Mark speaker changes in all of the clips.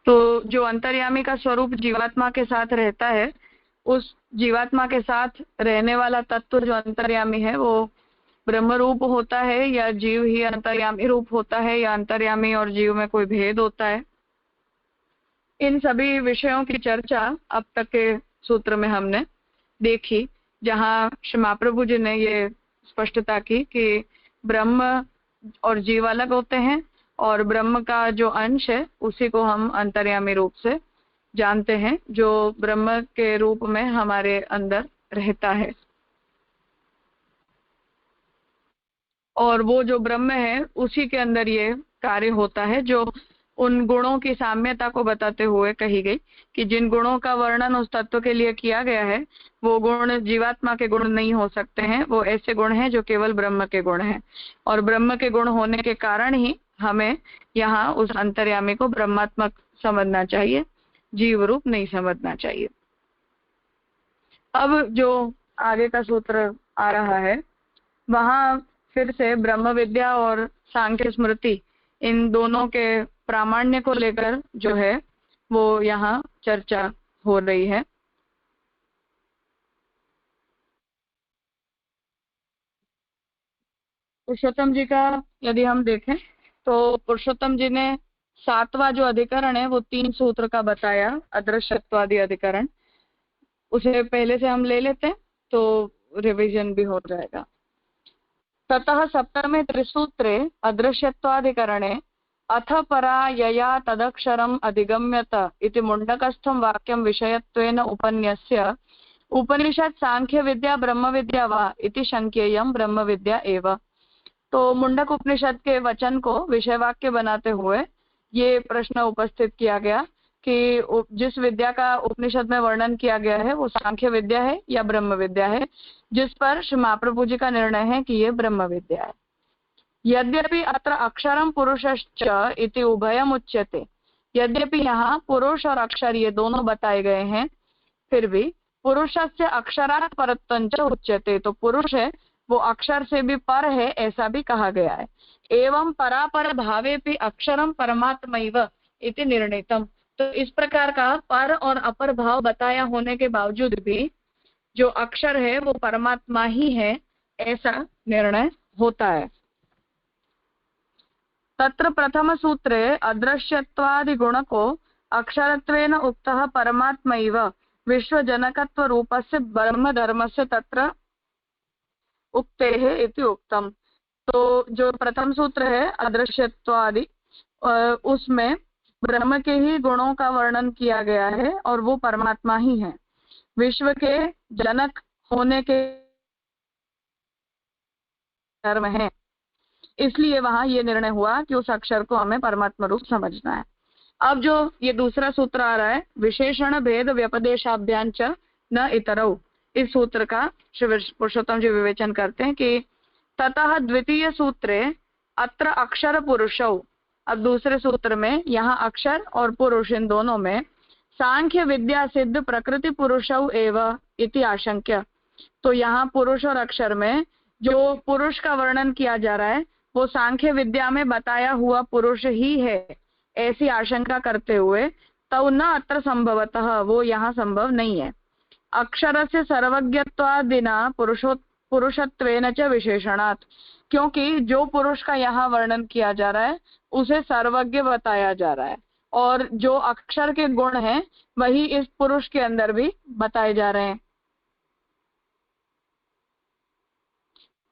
Speaker 1: तो जो अंतर्यामी का स्वरूप जीवात्मा के साथ रहता है, उस जीवात्मा के साथ रहने वाला तत्व जो अंतर्यामी है वो ब्रह्म रूप होता है, या जीव ही अंतर्यामी रूप होता है, या अंतर्यामी और जीव में कोई भेद होता है। इन सभी विषयों की चर्चा अब तक के सूत्र में हमने देखी, जहाँ श्री महाप्रभु जी ने ये स्पष्टता की कि ब्रह्म और जीव अलग होते हैं, और ब्रह्म का जो अंश है उसी को हम अंतर्यामी रूप से जानते हैं, जो ब्रह्म के रूप में हमारे अंदर रहता है। और वो जो ब्रह्म है उसी के अंदर ये कार्य होता है, जो उन गुणों की साम्यता को बताते हुए कही गई कि जिन गुणों का वर्णन उस तत्व के लिए किया गया है वो गुण जीवात्मा के गुण नहीं हो सकते हैं, वो ऐसे गुण हैं जो केवल ब्रह्म के गुण हैं, और ब्रह्म के गुण होने के कारण ही हमें यहाँ उस अंतर्यामी को ब्रह्मात्मक समझना चाहिए, जीव रूप नहीं समझना चाहिए। अब जो आगे का सूत्र आ रहा है वहां फिर से ब्रह्म विद्या और सांख्य स्मृति इन दोनों के प्रामाण्य को लेकर जो है वो यहाँ चर्चा हो रही है। पुरुषोत्तम जी का यदि हम देखें तो पुरुषोत्तम जी ने 7वां जो अधिकरण है वो 3 सूत्र का बताया, अदृश्यत्वादि अधिकरण, उसे पहले से हम ले लेते हैं तो रिवीजन भी हो जाएगा। ततः सप्तमे त्रिसूत्रे अदृश्यत्वाधिकरणे अथ परा यया तदक्षरम् अधिगम्यत इति मुण्डकस्थं वाक्यं विषयत्वेन उपन्यस्य उपनिषत् सांख्य विद्या ब्रह्म विद्या वा इति शंक्येयं ब्रह्म विद्या एव। तो मुंडक उपनिषद के वचन को विषय वाक्य बनाते हुए ये प्रश्न उपस्थित किया गया कि जिस विद्या का उपनिषद में वर्णन किया गया है वो सांख्य विद्या है या ब्रह्म विद्या है, जिस पर श्री महाप्रभु जी का निर्णय है कि ये ब्रह्म विद्या है। यद्यपि अत्र अक्षरम पुरुषश्च इति उभयम उच्यते, यद्यपि यहाँ पुरुष और अक्षर ये दोनों बताए गए हैं, फिर भी पुरुषस्य अक्षरात् परत्वञ्च उच्यते, तो पुरुष है वो अक्षर से भी पर है ऐसा भी कहा गया है। एवं परापर भावेपि अक्षरम परमात्मैव इति निर्णीतम, तो इस प्रकार का पर और अपर भाव बताया होने के बावजूद भी जो अक्षर है वो परमात्मा ही है ऐसा निर्णय होता है। तत्र प्रथम सूत्रे अदृश्यत्वादि गुण को अक्षरत्वेन उक्तः परमात्मैव विश्वजनकत्व रूपस्य ब्रह्म धर्मस्य तत्र उक्तेः इति उक्तम। तो जो प्रथम सूत्र है अदृश्यत्वादि, उसमें ब्रह्म के ही गुणों का वर्णन किया गया है और वो परमात्मा ही है, विश्व के जनक होने के धर्म है, इसलिए वहां ये निर्णय हुआ कि उस अक्षर को हमें परमात्मा रूप समझना है। अब जो ये दूसरा सूत्र आ रहा है विशेषण भेद व्यपदेशाभ्याम च न इतरौ, इस सूत्र का श्री पुरुषोत्तम जी विवेचन करते हैं कि ततः द्वितीय सूत्रे अत्र अक्षर पुरुषौ, अब दूसरे सूत्र में यहाँ अक्षर और पुरुष इन दोनों में सांख्य विद्या सिद्ध प्रकृति पुरुषौ एव इति आशंक्य, तो यहाँ पुरुष और अक्षर में जो पुरुष का वर्णन किया जा रहा है वो सांख्य विद्या में बताया हुआ पुरुष ही है ऐसी आशंका करते हुए तौ न अत्र संभवतः, वो यहाँ संभव नहीं है। अक्षरस्य सर्वज्ञत्वादिना पुरुषत्वेन च विशेषणात्, क्योंकि जो पुरुष का यहाँ वर्णन किया जा रहा है उसे सर्वज्ञ बताया जा रहा है, और जो अक्षर के गुण हैं वही इस पुरुष के अंदर भी बताए जा रहे हैं।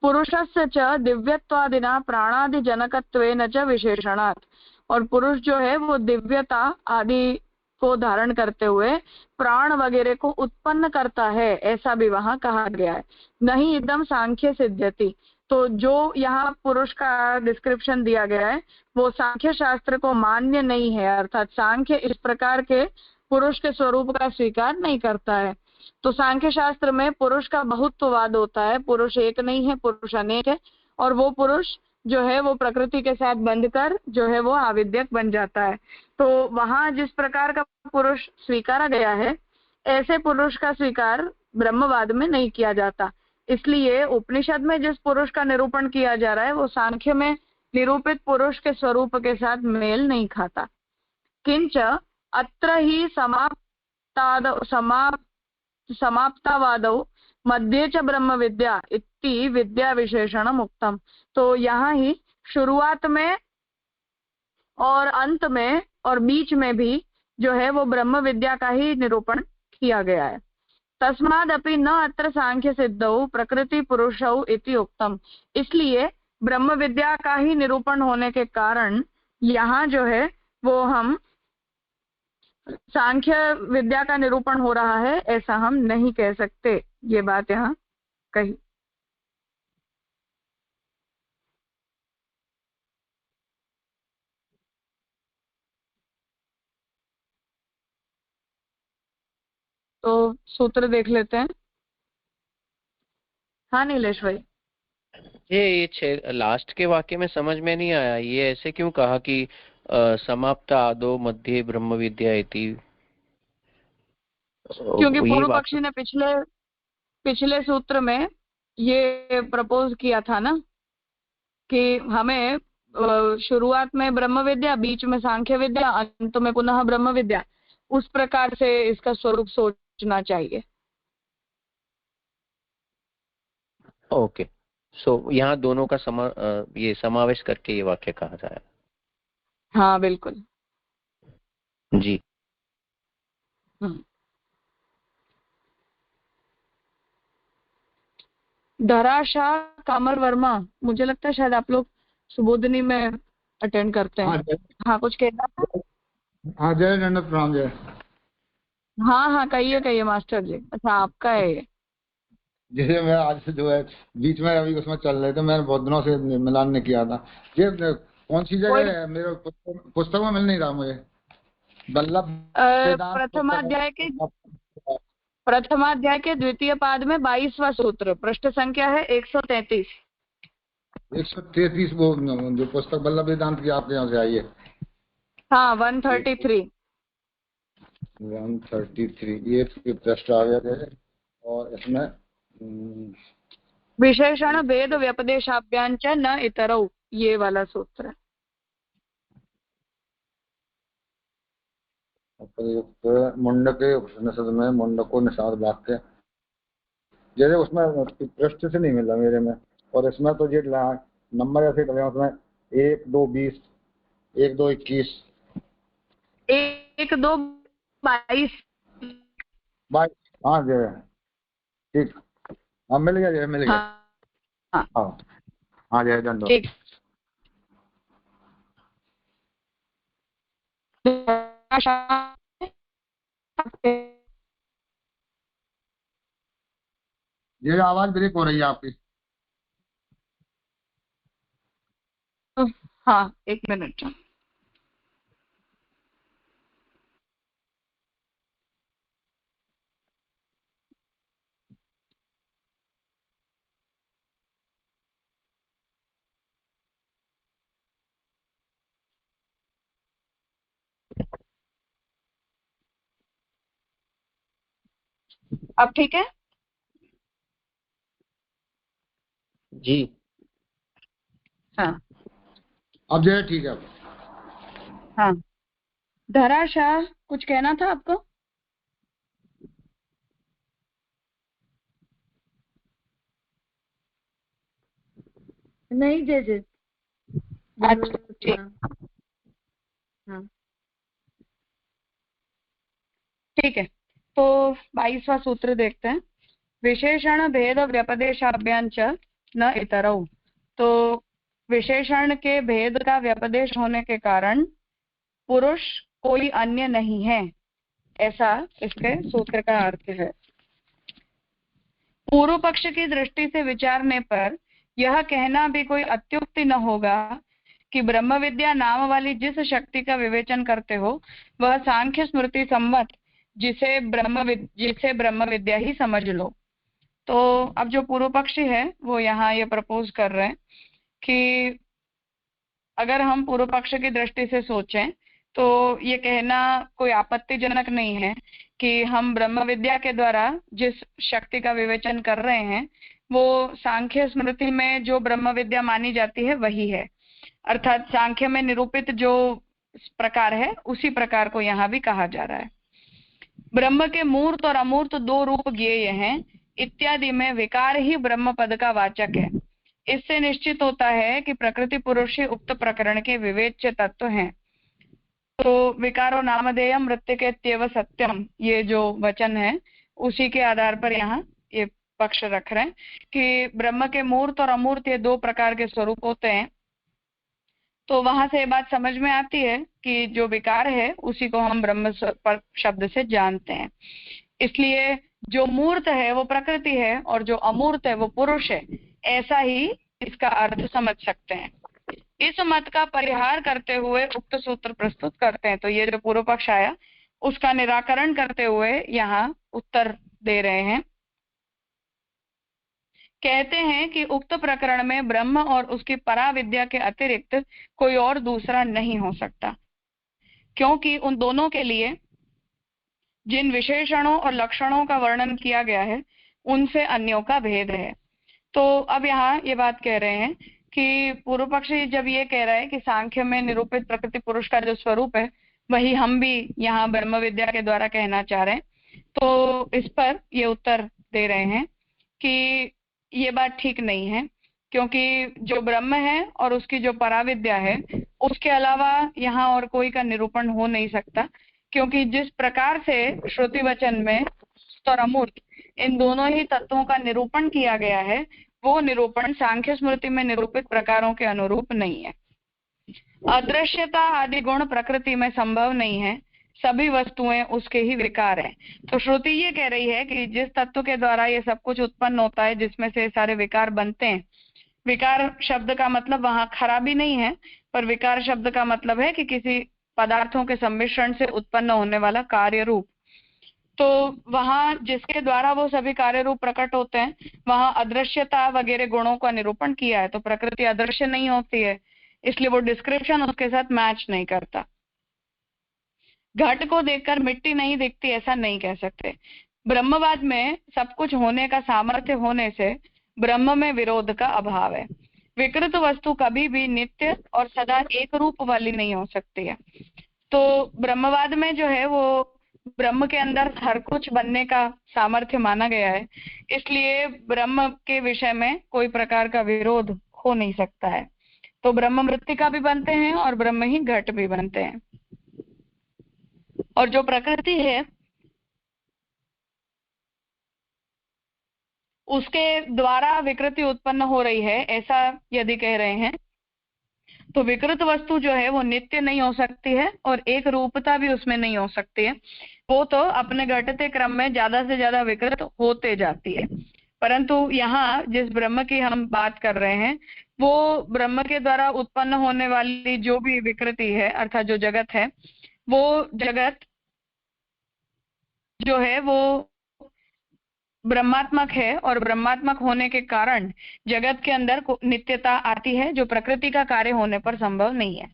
Speaker 1: पुरुषस्य च दिव्यत्वादिना प्राणादि जनकत्वेन च विशेषणात्, और पुरुष जो है वो दिव्यता आदि को धारण करते हुए प्राण वगैरह को उत्पन्न करता है ऐसा भी वहां कहा गया है। नहीं इदम सांख्य सिद्ध्यति, तो जो यहाँ पुरुष का डिस्क्रिप्शन दिया गया है वो सांख्य शास्त्र को मान्य नहीं है, अर्थात सांख्य इस प्रकार के पुरुष के स्वरूप का स्वीकार नहीं करता है। तो सांख्य शास्त्र में पुरुष का बहुत्ववाद होता है, पुरुष एक नहीं है, पुरुष अनेक है, और वो पुरुष जो है वो प्रकृति के साथ बंधकर जो है वो आविद्यक बन जाता है। तो वहां जिस प्रकार का पुरुष स्वीकारा गया है ऐसे पुरुष का स्वीकार ब्रह्मवाद में नहीं किया जाता, इसलिए उपनिषद में जिस पुरुष का निरूपण किया जा रहा है वो सांख्य में निरूपित पुरुष के स्वरूप के साथ मेल नहीं खाता। किंच अत्र हि समाप्तावादौ मध्ये च ब्रह्म विद्या इति विद्या विशेषणम उक्तम। तो यहाँ ही शुरुआत में और अंत में और बीच में भी जो है वो ब्रह्म विद्या का ही निरूपण किया गया है। तस्मादपि न अत्र सांख्य सिद्धौ प्रकृति पुरुषौ इति उक्तम। इसलिए ब्रह्म विद्या का ही निरूपण होने के कारण यहाँ जो है वो हम सांख्य विद्या का निरूपण हो रहा है ऐसा हम नहीं कह सकते। ये बात यहाँ कही। तो सूत्र देख लेते हैं। हाँ नीलेश भाई।
Speaker 2: ये लास्ट के वाक्य में समझ में नहीं आया, ये ऐसे क्यों कहा कि समाप्त आदो मध्य ब्रह्म विद्या इति?
Speaker 1: क्योंकि पूर्व पक्षी ने पिछले सूत्र में ये प्रपोज किया था ना कि हमें शुरुआत में ब्रह्म विद्या, बीच में सांख्य विद्या, अंत में पुनः ब्रह्म विद्या, उस प्रकार से इसका स्वरूप सोचना चाहिए।
Speaker 2: ओके, सो यहाँ दोनों का ये समावेश करके ये वाक्य कहा जाए।
Speaker 1: हाँ बिल्कुल
Speaker 2: जी।
Speaker 1: धराशाह कामर वर्मा, मुझे लगता है शायद आप लोग सुबोधनी में अटेंड करते हैं। हाँ कुछ कहना था?
Speaker 3: हाँ जय दंडवत प्रणाम। जय।
Speaker 1: हाँ हाँ कहिए मास्टर जी। अच्छा आपका है ये?
Speaker 3: जैसे मैं आज से जो है बीच में अभी उसमें चल रहे थे, मैंने बहुत दिनों से मिलान ने किया था। ये कौन सी जगह है? मेरे पुस्तक में मिल नहीं रहा मुझे। वल्लभ
Speaker 1: प्रथमाध्याय के द्वितीय पाद में 22वां सूत्र, पृष्ठ संख्या है 133।
Speaker 3: 133 वो जो पुस्तक वल्लभ वेदांत की आपके यहाँ से आई है।
Speaker 1: हाँ 133
Speaker 3: ये पृष्ठ आ गया। और इसमें
Speaker 1: विशेषण भेद व्यपदेशाभ्याञ्च न इतरौ, ये वाला सूत्र है।
Speaker 3: मुंडके उपनिषद में मुंडको निषाद वाक्य, जैसे उसमें पृष्ठ से नहीं मिला मेरे में। और इसमें तो ये नंबर ऐसे कर रहे हैं, उसमें 1 2 20, 1 2 21,
Speaker 1: 1 2 22।
Speaker 3: हाँ जय ठीक। हाँ मिल गया जय, मिल गया। हाँ जय दंडो। ये आवाज ब्रेक हो रही है आपकी।
Speaker 1: हाँ 1 मिनट। अब ठीक है?
Speaker 2: जी
Speaker 1: हाँ
Speaker 3: अब जो है ठीक है।
Speaker 1: हाँ धराशाह कुछ कहना था आपको?
Speaker 4: नहीं जय जय।
Speaker 1: अच्छा ठीक। हाँ ठीक है, तो 22वां सूत्र देखते हैं। विशेषण भेद व्यपदेशाभ्याञ्च न इतरौ। तो विशेषण के भेद का व्यपदेश होने के कारण पुरुष कोई अन्य नहीं है, ऐसा इसके सूत्र का अर्थ है। पूर्व पक्ष की दृष्टि से विचारने पर यह कहना भी कोई अत्युक्ति न होगा कि ब्रह्म विद्या नाम वाली जिस शक्ति का विवेचन करते हो वह सांख्य स्मृति सम्मत जिसे ब्रह्म विद्या ही समझ लो। तो अब जो पूर्व पक्षी है वो यहाँ ये प्रपोज कर रहे हैं कि अगर हम पूर्व पक्ष की दृष्टि से सोचें तो ये कहना कोई आपत्तिजनक नहीं है कि हम ब्रह्म विद्या के द्वारा जिस शक्ति का विवेचन कर रहे हैं वो सांख्य स्मृति में जो ब्रह्म विद्या मानी जाती है वही है। अर्थात सांख्य में निरूपित जो प्रकार है उसी प्रकार को यहाँ भी कहा जा रहा है। ब्रह्म के मूर्त और अमूर्त दो रूप ज्ञेय हैं इत्यादि में विकार ही ब्रह्म पद का वाचक है। इससे निश्चित होता है कि प्रकृति पुरुष ही उक्त प्रकरण के विवेच्य तत्व हैं। तो विकारो नामधेयम मृत्तिकेत्येव सत्यम, ये जो वचन है उसी के आधार पर यहाँ ये पक्ष रख रहे हैं कि ब्रह्म के मूर्त और अमूर्त ये दो प्रकार के स्वरूप होते हैं। तो वहां से ये बात समझ में आती है कि जो विकार है उसी को हम ब्रह्म शब्द से जानते हैं। इसलिए जो मूर्त है वो प्रकृति है और जो अमूर्त है वो पुरुष है, ऐसा ही इसका अर्थ समझ सकते हैं। इस मत का परिहार करते हुए उक्त सूत्र प्रस्तुत करते हैं। तो ये जो पूर्व पक्ष आया उसका निराकरण करते हुए यहाँ उत्तर दे रहे हैं। कहते हैं कि उक्त प्रकरण में ब्रह्म और उसकी पराविद्या के अतिरिक्त कोई और दूसरा नहीं हो सकता, क्योंकि उन दोनों के लिए जिन विशेषणों और लक्षणों का वर्णन किया गया है उनसे अन्यों का भेद है। तो अब यहाँ ये बात कह रहे हैं कि पूर्व पक्षी जब ये कह रहा है कि सांख्य में निरूपित प्रकृति पुरुष का जो स्वरूप है वही हम भी यहाँ ब्रह्म विद्या के द्वारा कहना चाह रहे हैं, तो इस पर ये उत्तर दे रहे हैं कि ये बात ठीक नहीं है, क्योंकि जो ब्रह्म है और उसकी जो पराविद्या है उसके अलावा यहाँ और कोई का निरूपण हो नहीं सकता, क्योंकि जिस प्रकार से श्रुति वचन में और अमूर्त इन दोनों ही तत्वों का निरूपण किया गया है वो निरूपण सांख्य स्मृति में निरूपित प्रकारों के अनुरूप नहीं है। अदृश्यता आदि गुण प्रकृति में संभव नहीं है, सभी वस्तुएं उसके ही विकार हैं। तो श्रुति ये कह रही है कि जिस तत्व के द्वारा ये सब कुछ उत्पन्न होता है जिसमें से सारे विकार बनते हैं, विकार शब्द का मतलब वहाँ खराबी नहीं है, पर विकार शब्द का मतलब है कि किसी पदार्थों के सम्मिश्रण से उत्पन्न होने वाला कार्य रूप। तो वहाँ जिसके द्वारा वो सभी कार्य रूप प्रकट होते हैं वहाँ अदृश्यता वगैरह गुणों का निरूपण किया है। तो प्रकृति अदृश्य नहीं होती है, इसलिए वो डिस्क्रिप्शन उसके साथ मैच नहीं करता। घट को देखकर मिट्टी नहीं दिखती ऐसा नहीं कह सकते। ब्रह्मवाद में सब कुछ होने का सामर्थ्य होने से ब्रह्म में विरोध का अभाव है। विकृत वस्तु कभी भी नित्य और सदा एक रूप वाली नहीं हो सकती है। तो ब्रह्मवाद में जो है वो ब्रह्म के अंदर हर कुछ बनने का सामर्थ्य माना गया है, इसलिए ब्रह्म के विषय में कोई प्रकार का विरोध हो नहीं सकता है। तो ब्रह्म मृत्तिका भी बनते हैं और ब्रह्म ही घट भी बनते हैं। और जो प्रकृति है उसके द्वारा विकृति उत्पन्न हो रही है ऐसा यदि कह रहे हैं तो विकृत वस्तु जो है वो नित्य नहीं हो सकती है और एक रूपता भी उसमें नहीं हो सकती है। वो तो अपने घटते क्रम में ज्यादा से ज्यादा विकृत होते जाती है। परंतु यहाँ जिस ब्रह्म की हम बात कर रहे हैं वो ब्रह्म के द्वारा उत्पन्न होने वाली जो भी विकृति है अर्थात जो जगत है, वो जगत जो है वो ब्रह्मात्मक है और ब्रह्मात्मक होने के कारण जगत के अंदर नित्यता आती है जो प्रकृति का कार्य होने पर संभव नहीं है।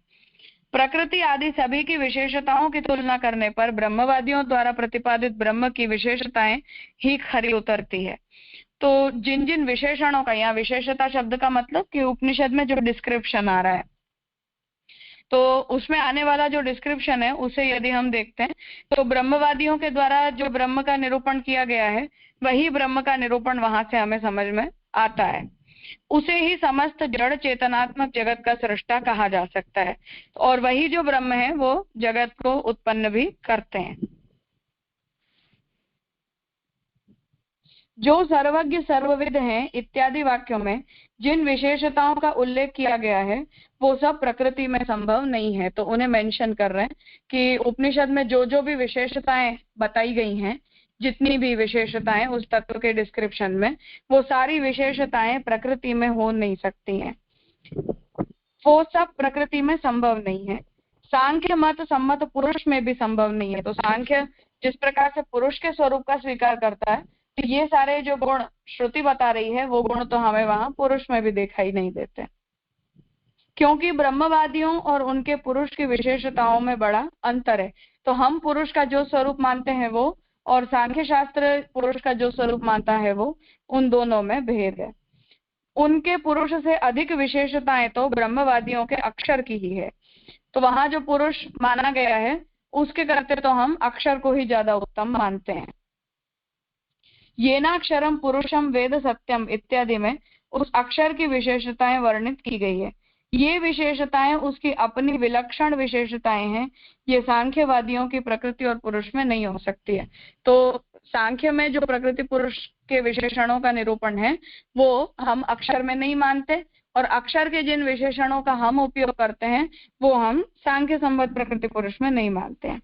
Speaker 1: प्रकृति आदि सभी की विशेषताओं की तुलना करने पर ब्रह्मवादियों द्वारा प्रतिपादित ब्रह्म की विशेषताएं ही खरी उतरती है। तो जिन जिन विशेषणों का, यहाँ विशेषता शब्द का मतलब कि उपनिषद में जो डिस्क्रिप्शन आ रहा है तो उसमें आने वाला जो डिस्क्रिप्शन है उसे यदि हम देखते हैं तो ब्रह्मवादियों के द्वारा जो ब्रह्म का निरूपण किया गया है वही ब्रह्म का निरूपण वहां से हमें समझ में आता है। उसे ही समस्त जड़ चेतनात्मक जगत का सृष्टा कहा जा सकता है और वही जो ब्रह्म है वो जगत को उत्पन्न भी करते हैं। जो सर्वज्ञ सर्वविद हैं इत्यादि वाक्यों में जिन विशेषताओं का उल्लेख किया गया है वो सब प्रकृति में संभव नहीं है। तो उन्हें मेंशन कर रहे हैं कि उपनिषद में जो जो भी विशेषताएं बताई गई हैं, जितनी भी विशेषताएं उस तत्व के डिस्क्रिप्शन में, वो सारी विशेषताएं प्रकृति में हो नहीं सकती हैं, वो सब प्रकृति में संभव नहीं है। सांख्य मत सम्मत पुरुष में भी संभव नहीं है। तो सांख्य जिस प्रकार से पुरुष के स्वरूप का स्वीकार करता है तो ये सारे जो गुण श्रुति बता रही है वो गुण तो हमें वहां पुरुष में भी दिखाई नहीं देते, क्योंकि ब्रह्मवादियों और उनके पुरुष की विशेषताओं में बड़ा अंतर है। तो हम पुरुष का जो स्वरूप मानते हैं वो और सांख्य शास्त्र पुरुष का जो स्वरूप मानता है वो, उन दोनों में भेद है। उनके पुरुष से अधिक विशेषताएं तो ब्रह्मवादियों के अक्षर की ही है। तो वहां जो पुरुष माना गया है उसके करते तो हम अक्षर को ही ज्यादा उत्तम मानते हैं। येनाक्षरम पुरुषम वेद सत्यम इत्यादि में उस अक्षर की विशेषताएं वर्णित की गई है। ये विशेषताएं उसकी अपनी विलक्षण विशेषताएं हैं। ये सांख्यवादियों की प्रकृति और पुरुष में नहीं हो सकती है। तो सांख्य में जो प्रकृति पुरुष के विशेषणों का निरूपण है वो हम अक्षर में नहीं मानते, और अक्षर के जिन विशेषणों का हम उपयोग करते हैं वो हम सांख्य संबद्ध प्रकृति पुरुष में नहीं मानते हैं।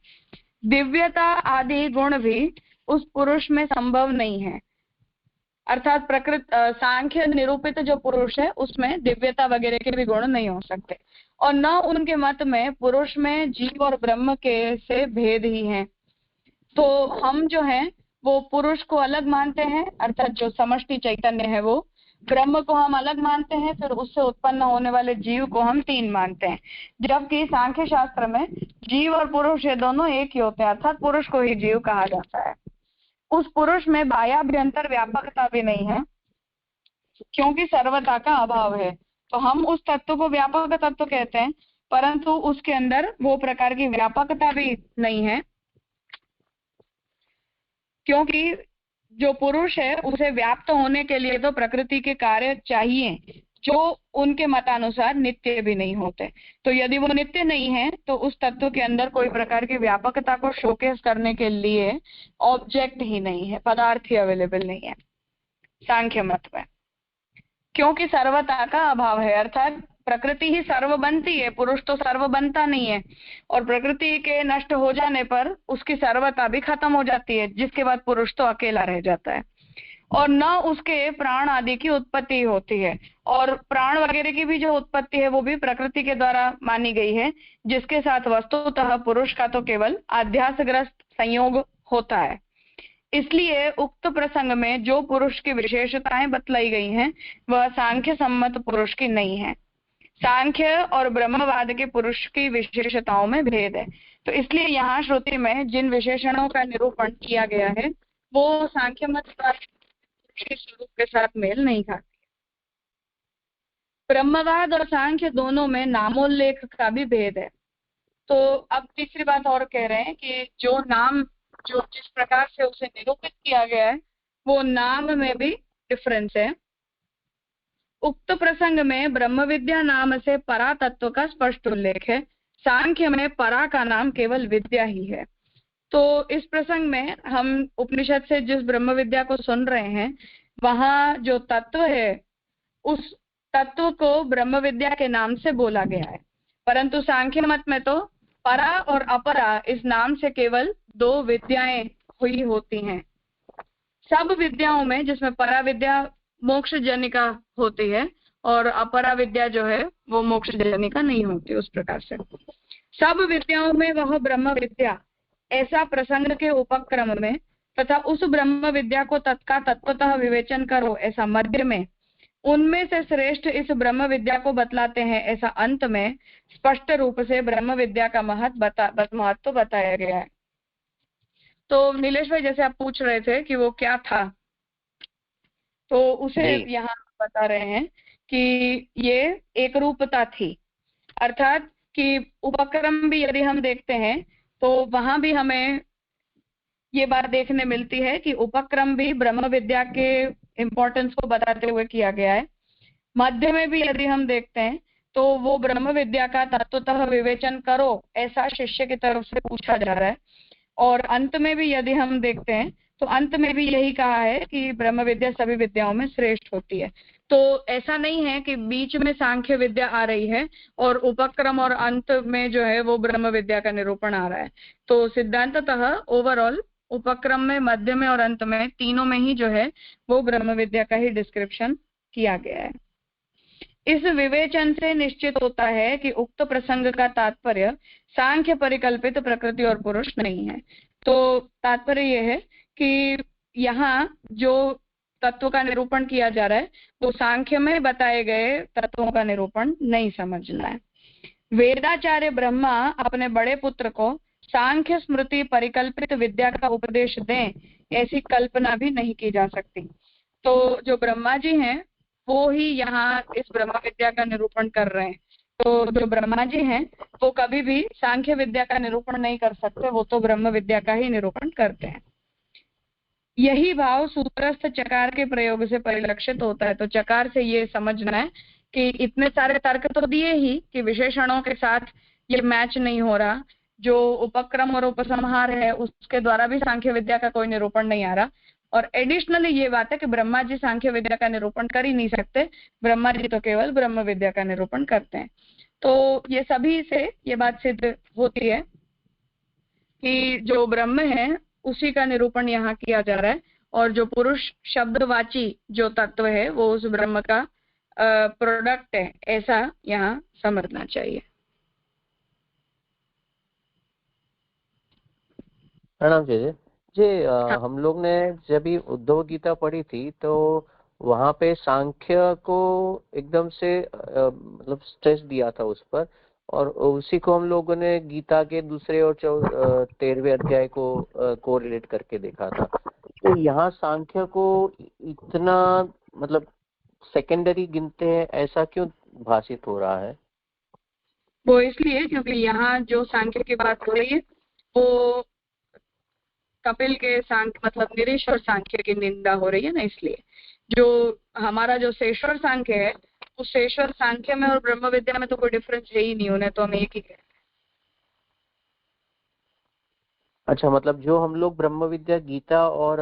Speaker 1: दिव्यता आदि गुण भी उस पुरुष में संभव नहीं है, अर्थात सांख्य निरूपित जो पुरुष है उसमें दिव्यता वगैरह के भी गुण नहीं हो सकते, और न उनके मत में पुरुष में जीव और ब्रह्म के से भेद ही है। तो हम जो है वो पुरुष को अलग मानते हैं, अर्थात जो समष्टि चैतन्य है वो, ब्रह्म को हम अलग मानते हैं, फिर उससे उत्पन्न होने वाले जीव को हम तीन मानते हैं। जबकि सांख्य शास्त्र में जीव और पुरुष ये दोनों एक ही होते हैं, अर्थात पुरुष को ही जीव कहा जाता है। उस पुरुष में बाह्याभ्यंतर व्यापकता भी नहीं है क्योंकि सर्वता का अभाव है। तो हम उस तत्व को व्यापक तत्व कहते हैं, परंतु उसके अंदर वो प्रकार की व्यापकता भी नहीं है, क्योंकि जो पुरुष है उसे व्याप्त होने के लिए तो प्रकृति के कार्य चाहिए जो उनके मतानुसार नित्य भी नहीं होते। तो यदि वो नित्य नहीं है तो उस तत्व के अंदर कोई प्रकार की व्यापकता को शोकेस करने के लिए ऑब्जेक्ट ही नहीं है, पदार्थ ही अवेलेबल नहीं है सांख्य मत में, क्योंकि सर्वता का अभाव है। अर्थात प्रकृति ही सर्व बनती है, पुरुष तो सर्व बनता नहीं है, और प्रकृति के नष्ट हो जाने पर उसकी सर्वता भी खत्म हो जाती है, जिसके बाद पुरुष तो अकेला रह जाता है, और न उसके प्राण आदि की उत्पत्ति होती है। और प्राण वगैरह की भी जो उत्पत्ति है वो भी प्रकृति के द्वारा मानी गई है, जिसके साथ वस्तुतः पुरुष का तो केवल अध्यासग्रस्त संयोग होता है। इसलिए उक्त प्रसंग में जो पुरुष की विशेषताएं बतलाई गई हैं वह सांख्य सम्मत पुरुष की नहीं है। सांख्य और ब्रह्मवाद के पुरुष की विशेषताओं में भेद है। तो इसलिए यहाँ श्रुति में जिन विशेषणों का निरूपण किया गया है वो सांख्य मत के स्वरूप के साथ मेल नहीं खाती। ब्रह्मवाद और सांख्य दोनों में नामोल्लेख का भी भेद है। तो अब तीसरी बात और कह रहे हैं कि जो नाम जो जिस प्रकार से उसे निरूपित किया गया है वो नाम में भी डिफरेंस है। उक्त प्रसंग में ब्रह्म विद्या नाम से परा तत्व का स्पष्ट उल्लेख है, सांख्य में परा का नाम केवल विद्या ही है। तो इस प्रसंग में हम उपनिषद से जिस ब्रह्म विद्या को सुन रहे हैं वहां जो तत्व है उस तत्व को ब्रह्म विद्या के नाम से बोला गया है, परंतु सांख्य मत में तो परा और अपरा इस नाम से केवल दो विद्याएं हुई होती हैं। सब विद्याओं में जिसमें परा विद्या मोक्ष जनिका होती है और अपरा विद्या जो है वो मोक्ष जनिका नहीं होती, उस प्रकार से सब विद्याओं में वह ब्रह्म विद्या ऐसा प्रसंग के उपक्रम में तथा उस ब्रह्म विद्या को तत्वतः विवेचन करो ऐसा मध्य में, उनमें से श्रेष्ठ इस ब्रह्म विद्या को बतलाते हैं ऐसा अंत में स्पष्ट रूप से ब्रह्म विद्या का महत्व बताया गया है। तो नीलेश भाई जैसे आप पूछ रहे थे कि वो क्या था, तो उसे यहाँ बता रहे हैं कि ये एक रूपता थी, अर्थात कि उपक्रम भी यदि हम देखते हैं तो वहां भी हमें ये बात देखने मिलती है कि उपक्रम भी ब्रह्म विद्या के इम्पोर्टेंस को बताते हुए किया गया है। मध्य में भी यदि हम देखते हैं तो वो ब्रह्म विद्या का तत्वतः विवेचन करो ऐसा शिष्य की तरफ से पूछा जा रहा है, और अंत में भी यदि हम देखते हैं तो अंत में भी यही कहा है कि ब्रह्म विद्या सभी विद्याओं में श्रेष्ठ होती है। तो ऐसा नहीं है कि बीच में सांख्य विद्या आ रही है और उपक्रम और अंत में जो है वो ब्रह्म विद्या का निरूपण आ रहा है। तो सिद्धांततः ओवरऑल उपक्रम में, मध्य में और अंत में तीनों में ही जो है वो ब्रह्म विद्या का ही डिस्क्रिप्शन किया गया है। इस विवेचन से निश्चित होता है कि उक्त प्रसंग का तात्पर्य सांख्य परिकल्पित प्रकृति और पुरुष नहीं है। तो तात्पर्य यह है कि यहाँ जो तत्व का निरूपण किया जा रहा है वो सांख्य में बताए गए तत्वों का निरूपण नहीं समझना है। वेदाचार्य ब्रह्मा अपने बड़े पुत्र को सांख्य स्मृति परिकल्पित विद्या का उपदेश दें ऐसी कल्पना भी नहीं की जा सकती। तो जो ब्रह्मा जी हैं वो ही यहाँ इस ब्रह्म विद्या का निरूपण कर रहे हैं। तो जो ब्रह्मा जी हैं वो कभी भी सांख्य विद्या का निरूपण नहीं कर सकते, वो तो ब्रह्म विद्या का ही निरूपण करते हैं। यही भाव सूत्रस्थ चकार के प्रयोग से परिलक्षित होता है। तो चकार से ये समझना है कि इतने सारे तर्क तो दिए ही कि विशेषणों के साथ ये मैच नहीं हो रहा, जो उपक्रम और उपसंहार है उसके द्वारा भी सांख्य विद्या का कोई निरूपण नहीं आ रहा, और एडिशनली ये बात है कि ब्रह्मा जी सांख्य विद्या का निरूपण कर ही नहीं सकते, ब्रह्मा जी तो केवल ब्रह्म विद्या का निरूपण करते हैं। तो ये सभी से ये बात सिद्ध होती है कि जो ब्रह्म है उसी का निरूपण यहाँ किया जा रहा है, और जो पुरुष शब्दवाची जो तत्व है वो उस ब्रह्म का प्रोडक्ट है, ऐसा यहाँ समझना चाहिए।
Speaker 2: प्रणाम जी। जी हम लोग ने जब भी उद्धव गीता पढ़ी थी तो वहाँ पे सांख्य को एकदम से मतलब स्ट्रेस दिया था उस पर, और उसी को हम लोगों ने गीता के दूसरे और 13वें अध्याय को रिलेट करके देखा था। तो यहाँ सांख्य को इतना मतलब सेकेंडरी गिनते हैं, ऐसा क्यों भाषित हो रहा है?
Speaker 1: वो इसलिए क्योंकि यहाँ जो सांख्य की बात हो रही है वो कपिल के सांख्य मतलब निरीश्वर सांख्य की निंदा हो रही है ना, इसलिए जो हमारा जो शेश्वर सांख्य है उस शेश्वर सांख्य में और ब्रह्म विद्या में तो कोई डिफरेंस है ही नहीं, उन्हें तो हम एक ही कहते हैं।
Speaker 2: अच्छा, मतलब जो हम लोग ब्रह्म विद्या गीता और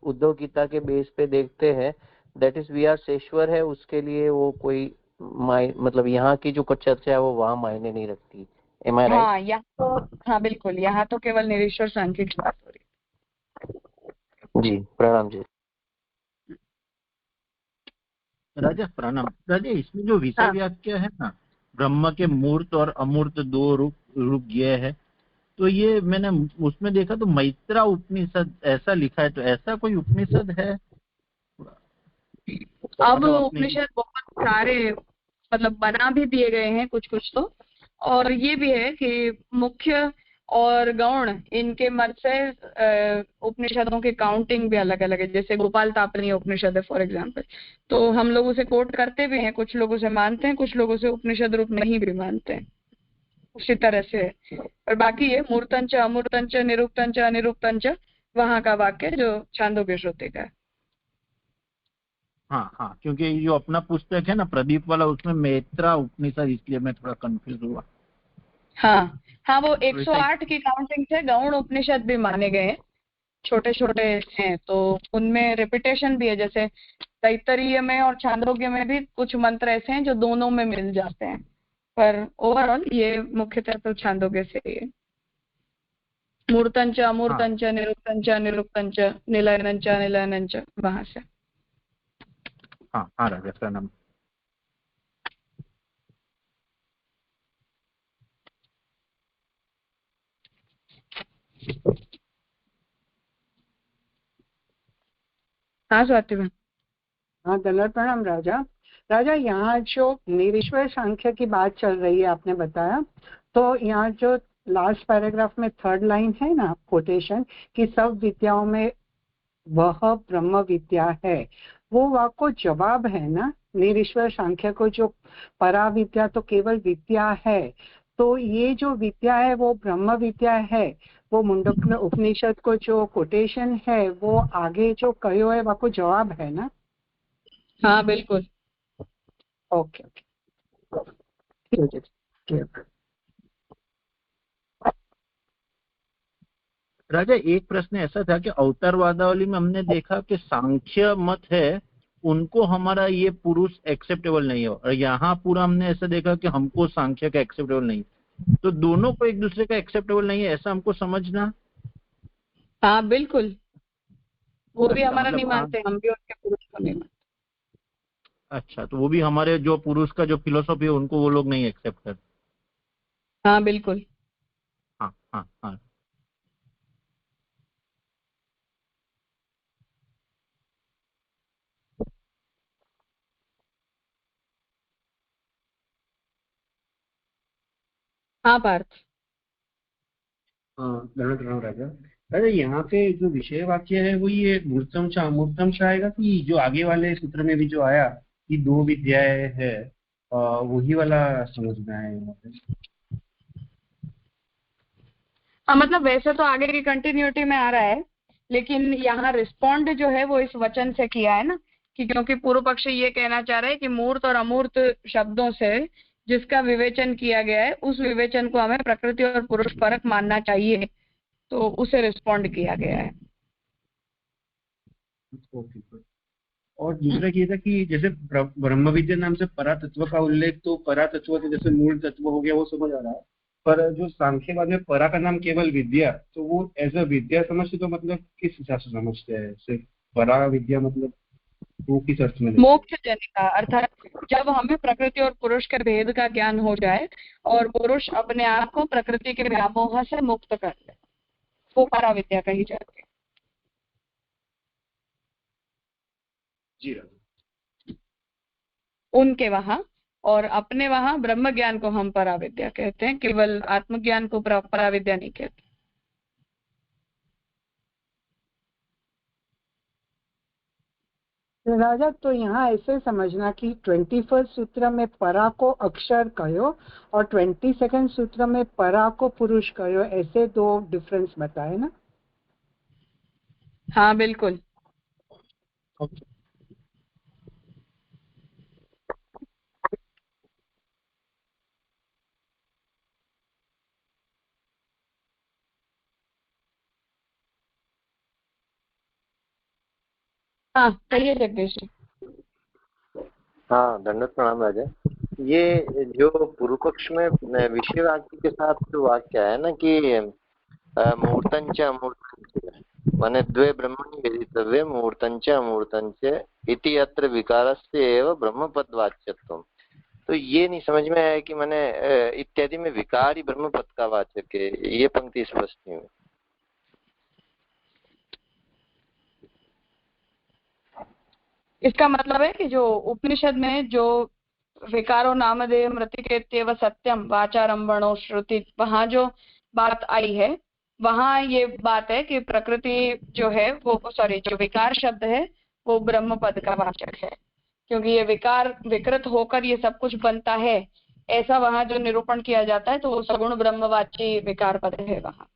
Speaker 2: उद्धव गीता के बेस पे देखते हैं, दैट इज वी आर शेश्वर है, उसके लिए वो कोई मतलब यहाँ की जो कुछ चर्चा है वो वहाँ मायने नहीं रखती। Am I right?
Speaker 1: हाँ यहाँ तो हाँ बिल्कुल, यहाँ तो केवल निरीश्वर सांख्य की बात हो रही है।
Speaker 2: जी प्रणाम जी।
Speaker 5: राजा प्रणाम। राजा इसमें जो विषय व्याख्या है ना, ब्रह्म के मूर्त और अमूर्त दो रूप ये है, तो ये मैंने उसमें देखा तो मैत्रा उपनिषद ऐसा लिखा है, तो ऐसा कोई उपनिषद है?
Speaker 1: अब उपनिषद बहुत सारे मतलब बना भी दिए गए हैं कुछ कुछ तो, और ये भी है कि मुख्य और गौण इनके मत से उपनिषदों की काउंटिंग भी अलग अलग है। जैसे गोपाल तापनीय उपनिषद है फॉर एग्जांपल, तो हम लोग उसे कोट करते भी हैं, कुछ लोग उसे मानते हैं, कुछ लोग उसे उपनिषद रूप नहीं भी मानते हैं, उसी तरह से है। और बाकी ये मूर्तंच अमूर्तंच निरुक्तंच अनिरुक्तंच वहां का वाक्य जो छांदोग्य श्रुति का है।
Speaker 5: हाँ हाँ, क्योंकि जो अपना पुस्तक है ना प्रदीप वाला, उसमें मैत्रा उपनिषद, इसलिए मैं थोड़ा कंफ्यूज हुआ।
Speaker 1: हाँ हाँ, वो 108 की काउंटिंग से गौण उपनिषद भी माने गए हैं, छोटे छोटे हैं, तो उनमें रिपीटेशन भी है। जैसे तैत्तरीय में और छांदोग्य में भी कुछ मंत्र ऐसे हैं जो दोनों में मिल जाते हैं, पर ओवरऑल ये मुख्यतः तो छांदोग्य से ही है। मूर्तंच अमूर्तंच निरुक्तंच अनिरुक्तंच निलयनंच अनिलयनंच, वहां से।
Speaker 5: हाँ हाँ राजा प्रणाम।
Speaker 1: हाँ स्वाति बहन।
Speaker 6: हाँ दंडवत प्रणाम राजा। राजा यहाँ जो निरीश्वर सांख्य की बात चल रही है आपने बताया, तो यहाँ जो लास्ट पैराग्राफ में 3rd लाइन है ना कोटेशन कि सब विद्याओं में वह ब्रह्म विद्या है, वो वाक्य जवाब है ना निरीश्वर सांख्य को, जो परा विद्या तो केवल विद्या है, तो ये जो विद्या है वो ब्रह्म विद्या है, वो मुंडक उपनिषद को जो कोटेशन है वो आगे जो कहो है वाक्य जवाब है ना?
Speaker 1: हाँ बिल्कुल।
Speaker 6: Okay okay.
Speaker 5: राजा एक प्रश्न ऐसा था कि अवतारवादावली में हमने देखा कि सांख्य मत है उनको हमारा ये पुरुष एक्सेप्टेबल नहीं हो, और यहाँ पूरा हमने ऐसा देखा कि हमको सांख्य का एक्सेप्टेबल नहीं, तो दोनों को एक दूसरे का एक्सेप्टेबल नहीं है, ऐसा हमको समझना।
Speaker 1: हाँ बिल्कुल, वो भी हमारा
Speaker 5: मतलब
Speaker 1: नहीं मानते, हम भी उनके पुरुष को नहीं मानते।
Speaker 5: अच्छा, तो वो भी हमारे जो पुरुष का जो फिलोसॉफी है उनको वो लोग नहीं एक्सेप्ट करते।
Speaker 1: हाँ बिल्कुल।
Speaker 5: हाँ हाँ हाँ।
Speaker 1: हाँ पार्थ।
Speaker 7: राजा राजा यहाँ पे जो विषय वाक्य है वो ये मूर्तम च अमूर्तम च आएगा, कि जो आगे वाले सूत्र में भी जो आया कि 2 विद्याएं है, वही वाला समझ में आया यहाँ पे।
Speaker 1: मतलब वैसे तो आगे की कंटिन्यूटी में आ रहा है, लेकिन यहाँ रिस्पॉन्ड जो है वो इस वचन से किया है ना, कि क्योंकि पूर्व पक्षी ये कहना चाह रहा है कि मूर्त और अमूर्त शब्दों से जिसका विवेचन किया गया है उस विवेचन को हमें प्रकृति और पुरुष परक मानना चाहिए, तो उसे रिस्पॉन्ड किया गया है।
Speaker 7: और दूसरा ये था कि जैसे ब्रह्म विद्या नाम से परातत्व का उल्लेख, तो परातत्व के जैसे मूल तत्व हो गया वो समझ आ रहा है, पर जो सांख्यवाद में परा का नाम केवल विद्या, तो वो एज अ विद्या समझते, तो मतलब किस हिसाब से समझते हैं सिर्फ परा विद्या, मतलब वो किस अर्थ में?
Speaker 1: मोक्ष जनिका, अर्थात जब हमें प्रकृति और पुरुष के भेद का ज्ञान हो जाए और पुरुष अपने आप को प्रकृति के व्यामोह से मुक्त कर ले, वो परा विद्या कही जाती है।
Speaker 7: जी
Speaker 1: उनके वहां, और अपने वहां ब्रह्म ज्ञान को हम परा विद्या कहते हैं, केवल आत्मज्ञान को परा विद्या नहीं कहते।
Speaker 6: राजा, तो यहाँ ऐसे समझना कि 21st सूत्र में परा को अक्षर कहो और 22nd सूत्र में परा को पुरुष कहो, ऐसे दो डिफरेंस बताए ना?
Speaker 1: हाँ बिल्कुल। हाँ कहिए जगदीश जी।
Speaker 2: हाँ, दंडवत प्रणाम राजा। ये जो पूर्व पक्ष में विषय वाक्य के साथ जो वाक्य है ना कि मुहूर्तंच अमूर्तंच, माने द्वे ब्रह्मणि वेदितव्ये मुहूर्तंच अमूर्तंच इति अत्र विकारस्य एव ब्रह्मपदवाच्यत्वम्। तो ये नहीं समझ में आया कि मैंने इत्यादि में विकार ही ब्रह्मपद का वाचक है, ये पंक्ति स्पष्ट नहीं हुई।
Speaker 1: इसका मतलब है कि जो उपनिषद में जो विकारो नामधेय मृतिकेत्येव सत्यम वाचारंभणो श्रुति, वहां जो बात आई है वहां ये बात है कि प्रकृति जो है वो, सॉरी, जो विकार शब्द है वो ब्रह्म पद का वाचक है, क्योंकि ये विकार विकृत होकर ये सब कुछ बनता है, ऐसा वहां जो निरूपण किया जाता है, तो वो सगुण ब्रह्मवाची विकार पद है वहां।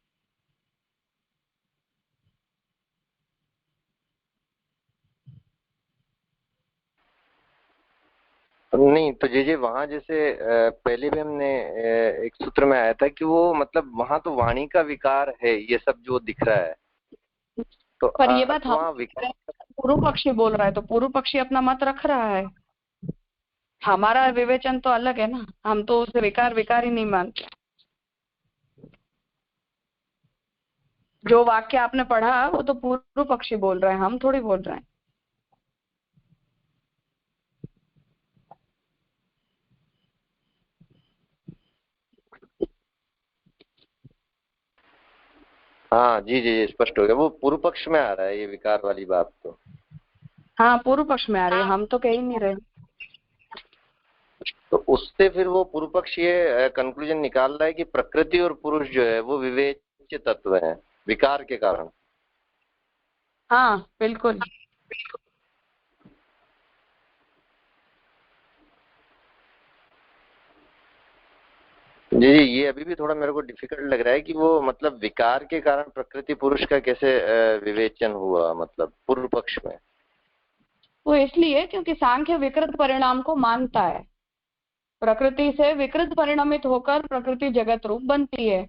Speaker 2: नहीं तो जे वहां जैसे पहले भी हमने एक सूत्र में आया था कि वो मतलब वहां तो वाणी का विकार है ये सब जो दिख रहा है, तो
Speaker 1: पर ये बात हम
Speaker 2: विकार
Speaker 1: पूर्व पक्षी बोल रहा है, तो पूर्व पक्षी अपना मत रख रहा है, हमारा विवेचन तो अलग है ना, हम तो उसे विकार विकार ही नहीं मानते। जो वाक्य आपने पढ़ा वो तो पूर्व पक्षी बोल रहे हैं, हम थोड़ी बोल रहे हैं।
Speaker 2: हाँ जी जी स्पष्ट हो गया, वो पूर्व पक्ष में आ रहा है ये विकार वाली बात तो।
Speaker 1: हाँ पूर्व पक्ष में आ रही है, हम तो कह ही नहीं रहे।
Speaker 2: तो उससे फिर वो पूर्व पक्ष ये कंक्लूजन निकाल रहा है कि प्रकृति और पुरुष जो है वो विवेच्य तत्व है विकार के कारण।
Speaker 1: हाँ बिल्कुल।
Speaker 2: जी जी, ये अभी भी थोड़ा मेरे को डिफिकल्ट लग रहा है कि वो मतलब विकार के कारण प्रकृति पुरुष का कैसे विवेचन हुआ, मतलब पूर्व पक्ष में।
Speaker 1: वो इसलिए क्योंकि सांख्य विकृत परिणाम को मानता है, प्रकृति से विकृत परिणमित होकर प्रकृति जगत रूप बनती है,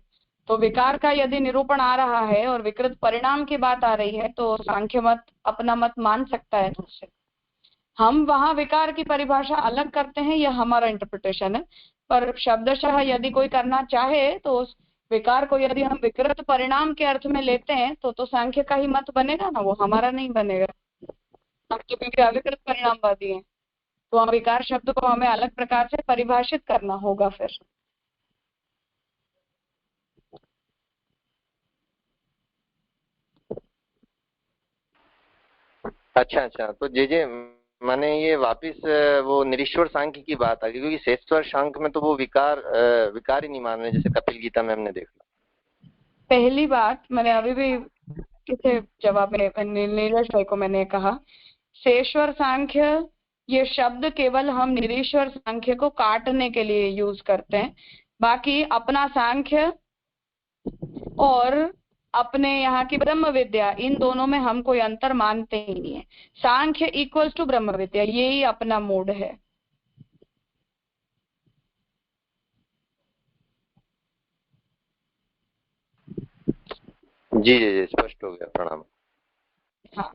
Speaker 1: तो विकार का यदि निरूपण आ रहा है और विकृत परिणाम की बात आ रही है तो सांख्य मत अपना मत मान सकता है। दूसरे हम वहां विकार की परिभाषा अलग करते हैं, यह हमारा इंटरप्रिटेशन है, पर शब्दशः यदि कोई करना चाहे तो उस विकार को यदि हम विकृत परिणाम के अर्थ में लेते हैं तो सांख्य का ही मत बनेगा ना, वो हमारा नहीं बनेगा। हम तो क्योंकि अविकृत परिणामवादी हैं, तो हम विकार शब्द को हमें अलग प्रकार से परिभाषित करना होगा फिर।
Speaker 2: अच्छा अच्छा, तो जे माने ये वापिस वो निरीश्वर सांख्य की बात आ गई, क्योंकि शेषवर सांख्य में तो वो विकार विकार ही नहीं मान रहे, जैसे कपिल गीता में हमने देखा।
Speaker 1: पहली बात मैंने अभी भी किसे जवाब में नीरज भाई को मैंने कहा, शेषवर सांख्य ये शब्द केवल हम निरीश्वर सांख्य को काटने के लिए यूज करते हैं। बाकी अपना सांख्य और अपने यहाँ की ब्रह्म विद्या, इन दोनों में हम कोई अंतर मानते ही नहीं है। सांख्य इक्वल्स टू ब्रह्म विद्या, यही अपना मूड है।
Speaker 8: जी जी जी, स्पष्ट हो गया, प्रणाम।
Speaker 1: हाँ,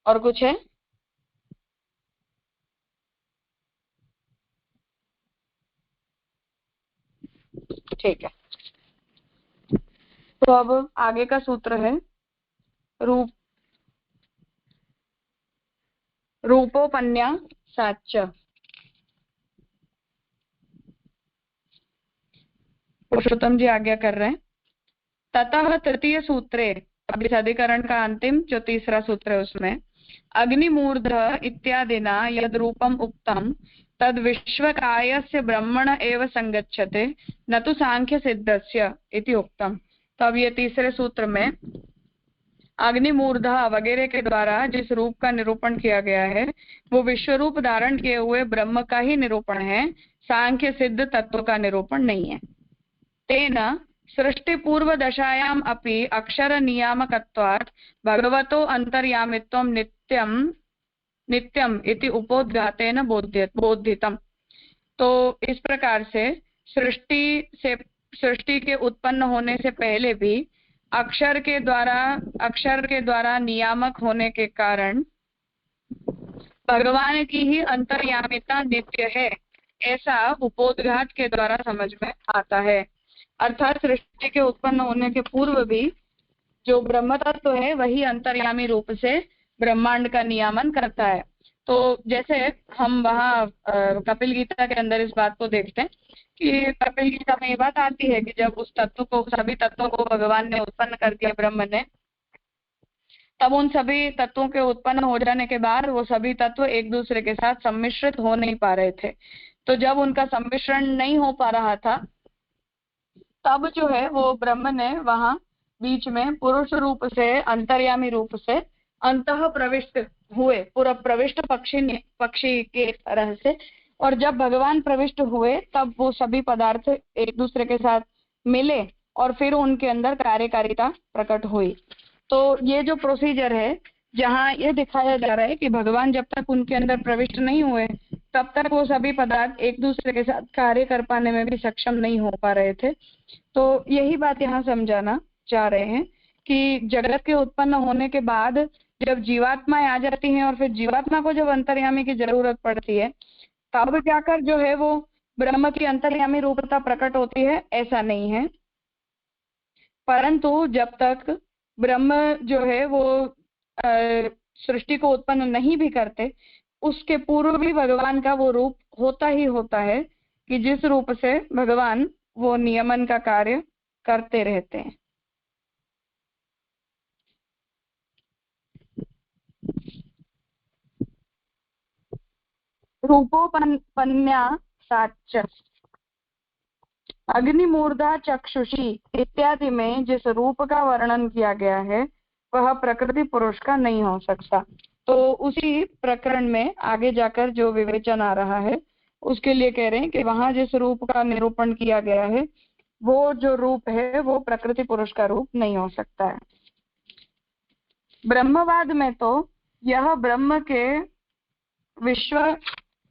Speaker 1: और कुछ है? ठीक है, तो अब आगे का सूत्र है रूपोपन्या साच्य। पुरुषोत्तम जी आज्ञा कर रहे हैं। ततः तृतीय सूत्रे, अब इस अधिकरण का अंतिम जो तीसरा सूत्र है उसमें, अग्निमूर्ध इत्यादिना यद रूपम उक्तम तद विश्वकायस्य ब्रह्मण एव संगच्छते न तो सांख्य सिद्धस्य इति उक्तम। तो अब ये तीसरे सूत्र में अग्निमूर्धा वगैरह के द्वारा जिस रूप का निरूपण किया गया है वो विश्व रूप धारण किए हुए ब्रह्म का ही निरूपण है, सांख्य सिद्ध तत्व का निरूपण नहीं है। तेन सृष्टि पूर्व दशायाम अपि अक्षर नियामकत्वात् भगवतो अंतर्यामित्वं नित्यम इति उपोद्घातेन बोधितम। तो इस प्रकार से सृष्टि के उत्पन्न होने से पहले भी अक्षर के द्वारा नियामक होने के कारण भगवान की ही अंतर्यामिता नित्य है, ऐसा उपोद्घात के द्वारा समझ में आता है। अर्थात सृष्टि के उत्पन्न होने के पूर्व भी जो ब्रह्म तत्व है वही अंतर्यामी रूप से ब्रह्मांड का नियामन करता है। तो जैसे हम वहाँ कपिल गीता के अंदर इस बात को देखते हैं कि कपिल गीता में ये बात आती है कि जब उस तत्व को, सभी तत्वों को भगवान ने उत्पन्न कर दिया ब्रह्म ने, तब उन सभी तत्वों के उत्पन्न हो जाने के बाद वो सभी तत्व एक दूसरे के साथ सम्मिश्रित हो नहीं पा रहे थे। तो जब उनका सम्मिश्रण नहीं हो पा रहा था तब जो है वो ब्रह्म ने वहां बीच में पुरुष रूप से, अंतर्यामी रूप से अंतः प्रविष्ट हुए, पूरा प्रविष्ट पक्षी के तरह से। और जब भगवान प्रविष्ट हुए तब वो सभी पदार्थ एक दूसरे के साथ मिले और फिर उनके अंदर कार्यकारिता प्रकट हुई। तो ये जो प्रोसीजर है, जहाँ ये दिखाया जा रहा है कि भगवान जब तक उनके अंदर प्रविष्ट नहीं हुए तब तक वो सभी पदार्थ एक दूसरे के साथ कार्य कर पाने में भी सक्षम नहीं हो पा रहे थे। तो यही बात यहाँ समझाना चाह रहे हैं कि जगत के उत्पन्न होने के बाद जब जीवात्माएं आ जाती हैं और फिर जीवात्मा को जब अंतर्यामी की जरूरत पड़ती है तब जाकर जो है वो ब्रह्म की अंतर्यामी रूपता प्रकट होती है, ऐसा नहीं है। परंतु जब तक ब्रह्म जो है वो सृष्टि को उत्पन्न नहीं भी करते, उसके पूर्व भी भगवान का वो रूप होता ही होता है कि जिस रूप से भगवान वो नियमन का कार्य करते रहते हैं। रूपोपन्या साच्य। अग्निमूर्धा चक्षुषी इत्यादि में जिस रूप का वर्णन किया गया है वह प्रकृति पुरुष का नहीं हो सकता। तो उसी प्रकरण में आगे जाकर जो विवेचन आ रहा है उसके लिए कह रहे हैं कि वहां जिस रूप का निरूपण किया गया है वो जो रूप है वो प्रकृति पुरुष का रूप नहीं हो सकता है। ब्रह्मवाद में तो यह ब्रह्म के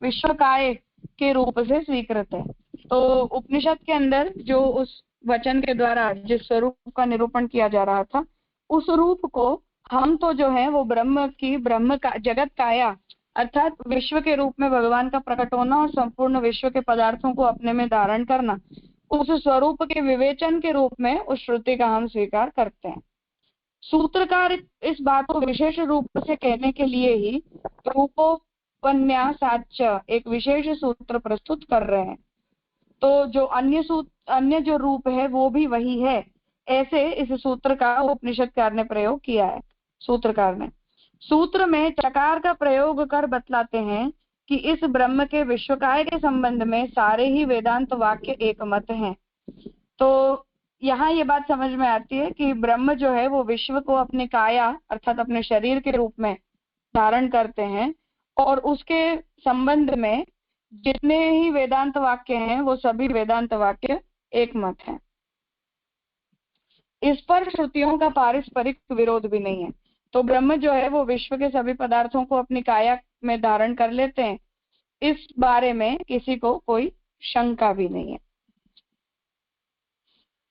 Speaker 1: विश्वकाय के रूप से स्वीकृत है। तो उपनिषद के अंदर जो उस वचन के द्वारा जिस स्वरूप का निरूपण किया जा रहा था उस रूप को हम तो जो है वो ब्रह्म का जगत काया अर्थात विश्व के रूप में भगवान का प्रकट होना और संपूर्ण विश्व के पदार्थों को अपने में धारण करना, उस स्वरूप के विवेचन के रूप में उस श्रुति का हम स्वीकार करते हैं। सूत्रकार इस बात को विशेष रूप से कहने के लिए ही रूपोपन्यासाच्य एक विशेष सूत्र प्रस्तुत कर रहे हैं। तो जो अन्य जो रूप है वो भी वही है, ऐसे इस सूत्र का उपनिषदकार ने प्रयोग किया है। सूत्रकार ने सूत्र में चकार का प्रयोग कर बतलाते हैं कि इस ब्रह्म के विश्वकाय के संबंध में सारे ही वेदांत वाक्य एक मत हैं। तो यहाँ ये बात समझ में आती है कि ब्रह्म जो है वो विश्व को अपनी काया अर्थात अपने शरीर के रूप में धारण करते हैं, और उसके संबंध में जितने ही वेदांत वाक्य हैं वो सभी वेदांत वाक्य एक मत हैं। इस पर श्रुतियों का पारस्परिक विरोध भी नहीं है। तो ब्रह्म जो है वो विश्व के सभी पदार्थों को अपनी काया में धारण कर लेते हैं, इस बारे में किसी को कोई शंका भी नहीं है।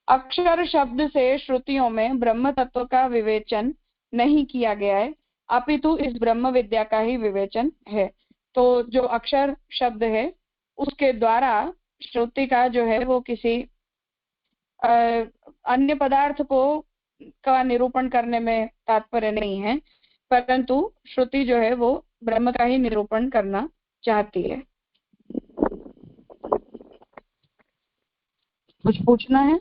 Speaker 1: अक्षर शब्द से श्रुतियों में ब्रह्म तत्व का विवेचन नहीं किया गया है, अपितु इस ब्रह्म विद्या का ही विवेचन है। तो जो अक्षर शब्द है उसके द्वारा श्रुति का जो है वो किसी अन्य पदार्थ को का निरूपण करने में तात्पर्य नहीं है, परंतु श्रुति जो है वो ब्रह्म का ही निरूपण करना चाहती है। कुछ पूछना है?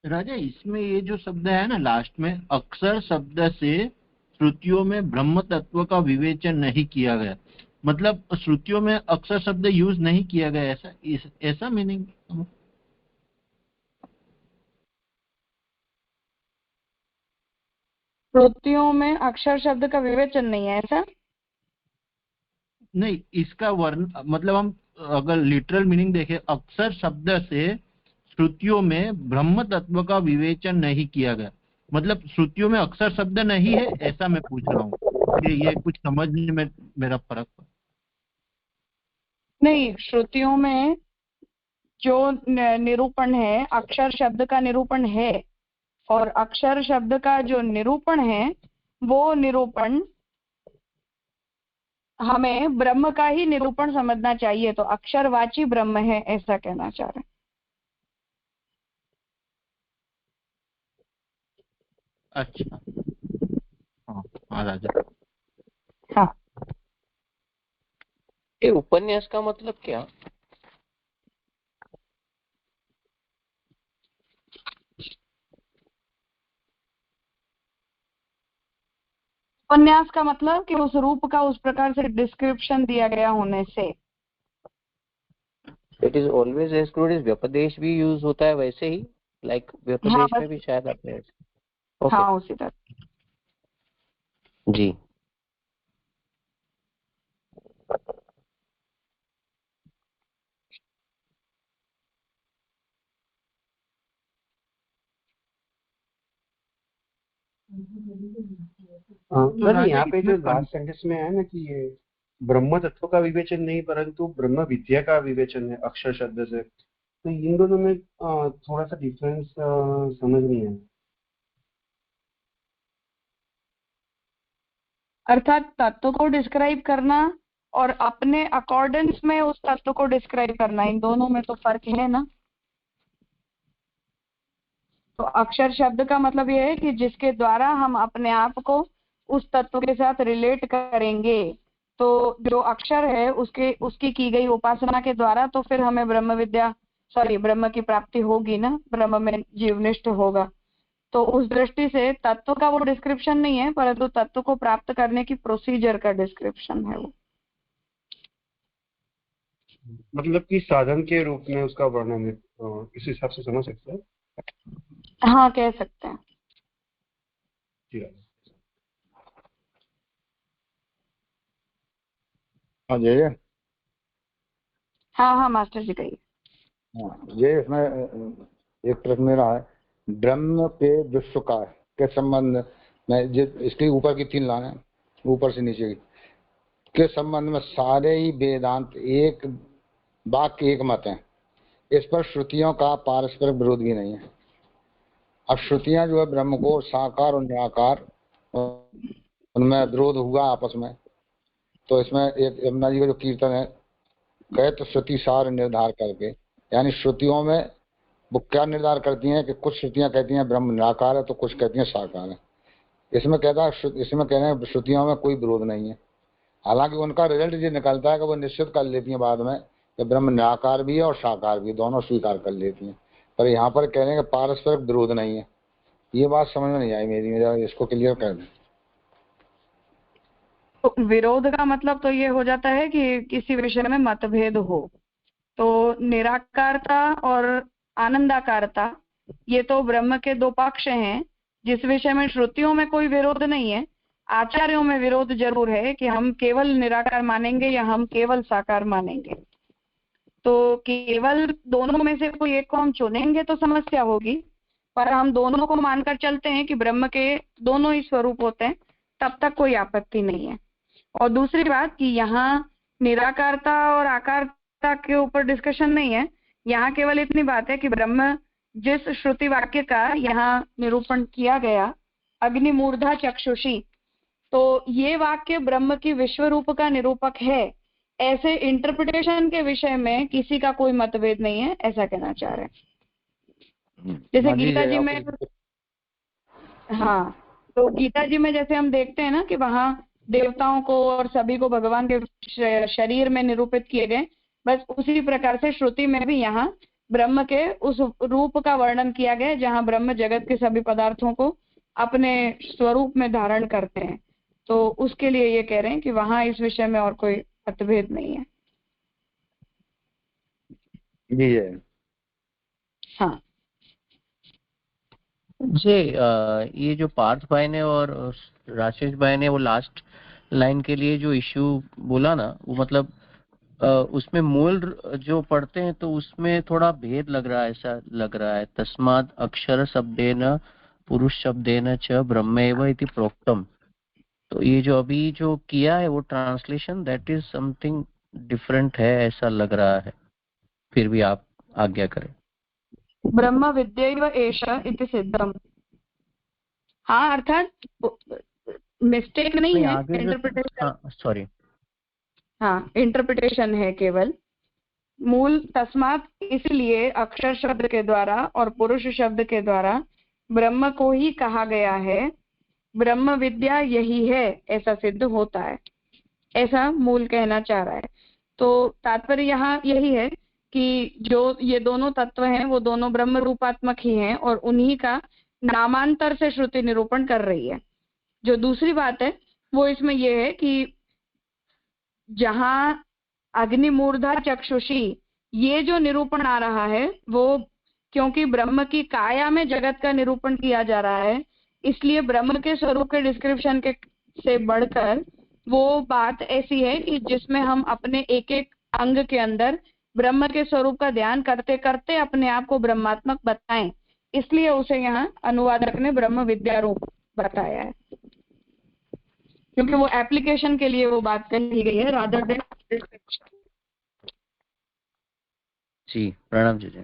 Speaker 5: राजा, इसमें ये जो शब्द है ना लास्ट में, अक्षर शब्द से श्रुतियों में ब्रह्म तत्व का विवेचन नहीं किया गया, मतलब श्रुतियों में अक्षर शब्द यूज नहीं किया गया, ऐसा मीनिंग?
Speaker 1: श्रुतियों में अक्षर शब्द का विवेचन नहीं है, ऐसा
Speaker 5: नहीं। इसका वर्ण मतलब हम अगर लिटरल मीनिंग देखें, अक्षर शब्द से श्रुतियों में ब्रह्म तत्व का विवेचन नहीं किया गया, मतलब श्रुतियों में अक्षर शब्द नहीं है, ऐसा मैं पूछ रहा हूँ कि ये कुछ समझने में मेरा फर्क
Speaker 1: नहीं। श्रुतियों में जो निरूपण है अक्षर शब्द का निरूपण है, और अक्षर शब्द का जो निरूपण है वो निरूपण हमें ब्रह्म का ही निरूपण समझना चाहिए। तो अक्षरवाची ब्रह्म है, ऐसा कहना चाह रहे हैं।
Speaker 5: अच्छा, हाँ राजा।
Speaker 1: हाँ,
Speaker 2: ये उपन्यास का मतलब क्या?
Speaker 1: उपन्यास का मतलब कि उस रूप का उस प्रकार से डिस्क्रिप्शन दिया गया होने से।
Speaker 2: It is always as good as व्यपदेश भी यूज होता है वैसे ही, लाइक व्यपदेश में भी शायद आपने
Speaker 1: हाँ उसी तरह।
Speaker 2: जी।
Speaker 7: सर यहाँ पे जो लास्ट सेंटेंस में है ना कि ये ब्रह्म तत्व का विवेचन नहीं परंतु ब्रह्म विद्या का विवेचन है अक्षर शब्द से, तो इन दोनों में थोड़ा सा डिफरेंस समझ नहीं है।
Speaker 1: अर्थात तत्व को डिस्क्राइब करना और अपने अकॉर्डेंस में उस तत्व को डिस्क्राइब करना, इन दोनों में तो फर्क है ना। तो अक्षर शब्द का मतलब यह है कि जिसके द्वारा हम अपने आप को उस तत्व के साथ रिलेट करेंगे। तो जो अक्षर है उसकी की गई उपासना के द्वारा तो फिर हमें ब्रह्म की प्राप्ति होगी ना, ब्रह्म में जीवनिष्ठ होगा। तो उस दृष्टि से तत्व का वो डिस्क्रिप्शन नहीं है, परंतु तत्व को प्राप्त करने की प्रोसीजर का डिस्क्रिप्शन है वो।
Speaker 7: मतलब कि साधन के रूप में उसका वर्णन है, इस हिसाब से समझ सकते हैं।
Speaker 1: हाँ, कह सकते हैं।
Speaker 3: हाँ जय।
Speaker 1: हाँ मास्टर जी कहिए।
Speaker 3: हाँ, ये इसमें एक प्रश्न मेरा है, ब्रह्म के विश्व के संबंध में इसके ऊपर की 3 लाइनें ऊपर से नीचे के संबंध में सारे ही वेदांत एक वाक्य एक मत है। इस पर श्रुतियों का पारस्परिक विरोध भी नहीं है। अब श्रुतियां जो है ब्रह्म को साकार और निराकार उनमें विरोध हुआ आपस में। तो इसमें एक यमुना जी का जो कीर्तन है, गए तो श्रुति सार निर्धार करके, यानी श्रुतियों में वो क्या निर्धार करती हैं कि कुछ श्रुतियां कहती हैं ब्रह्म निराकार है तो कुछ कहती हैं साकार है। इसमें कहते हैं श्रुतियों में कोई विरोध नहीं है। हालांकि उनका रिजल्ट ये निकलता है कि वो निश्चित कर लेती हैं बाद में कि ब्रह्म निराकार भी है और साकार भी, दोनों स्वीकार कर लेती हैं। पर यहाँ पर कह रहे हैं कि पारस्परिक विरोध नहीं है। ये बात समझ में नहीं आई मेरी, मेरा इसको क्लियर कर दें।
Speaker 1: तो विरोध का मतलब तो ये हो जाता है कि किसी विषय में मतभेद हो। तो निराकारता और आनंदाकारता ये तो ब्रह्म के दो पक्ष हैं, जिस विषय में श्रुतियों में कोई विरोध नहीं है। आचार्यों में विरोध जरूर है कि हम केवल निराकार मानेंगे या हम केवल साकार मानेंगे। तो केवल दोनों में से कोई एक को हम चुनेंगे तो समस्या होगी, पर हम दोनों को मानकर चलते हैं कि ब्रह्म के दोनों ही स्वरूप होते हैं, तब तक कोई आपत्ति नहीं है। और दूसरी बात कि यहाँ निराकारता और आकारता के ऊपर डिस्कशन नहीं है, यहाँ केवल इतनी बात है कि ब्रह्म जिस श्रुति वाक्य का यहाँ निरूपण किया गया, अग्निमूर्धा चक्षुषी, तो ये वाक्य ब्रह्म की विश्व रूप का निरूपक है। ऐसे इंटरप्रिटेशन के विषय में किसी का कोई मतभेद नहीं है, ऐसा कहना चाह रहे हैं। जैसे गीता जी में, हाँ, तो गीता जी में जैसे हम देखते हैं ना कि वहाँ देवताओं को और सभी को भगवान के शरीर में निरूपित किए गए, बस उसी प्रकार से श्रुति में भी यहाँ ब्रह्म के उस रूप का वर्णन किया गया जहाँ ब्रह्म जगत के सभी पदार्थों को अपने स्वरूप में धारण करते हैं। तो उसके लिए ये कह रहे हैं कि वहाँ इस विषय में और कोई मतभेद नहीं है।
Speaker 3: जी है।
Speaker 1: हाँ
Speaker 2: जी, ये जो पार्थ भाई ने और राजेश भाई ने वो लास्ट लाइन के लिए जो इश्यू बोला ना, वो मतलब उसमें मूल जो पढ़ते हैं तो उसमें थोड़ा भेद लग रहा है, ऐसा लग रहा है। तस्माद अक्षर शब्देन पुरुष शब्देन च ब्रह्मेव इति प्रोक्तम। तो ये जो अभी जो किया है वो translation that is something different है, ऐसा लग रहा है। फिर भी आप आज्ञा करें।
Speaker 1: ब्रह्म विद्यैव एष इति सिद्धम। हाँ, अर्थात मिस्टेक नहीं है, इंटरप्रिटेशन।
Speaker 2: सॉरी,
Speaker 1: हाँ, इंटरप्रिटेशन है केवल। मूल तस्मात इसलिए अक्षर शब्द के द्वारा और पुरुष शब्द के द्वारा ब्रह्म को ही कहा गया है। ब्रह्म विद्या यही है, ऐसा सिद्ध होता है, ऐसा मूल कहना चाह रहा है। तो तात्पर्य यहाँ यही है कि जो ये दोनों तत्व हैं वो दोनों ब्रह्म रूपात्मक ही हैं और उन्हीं का नामांतर से श्रुति निरूपण कर रही है। जो दूसरी बात है वो इसमें ये है कि जहाँ अग्निमूर्धा चक्षुषी ये जो निरूपण आ रहा है वो क्योंकि ब्रह्म की काया में जगत का निरूपण किया जा रहा है, इसलिए ब्रह्म के स्वरूप के डिस्क्रिप्शन के से बढ़कर वो बात ऐसी है कि जिसमें हम अपने एक एक अंग के अंदर ब्रह्म के स्वरूप का ध्यान करते करते अपने आप को ब्रह्मात्मक बताएं, इसलिए उसे यहाँ अनुवादक ने ब्रह्म विद्या रूप बताया है, क्योंकि वो एप्लीकेशन के लिए वो बात कही गई है रादर देन डिस्क्रिप्शन।
Speaker 2: जी प्रणाम जी।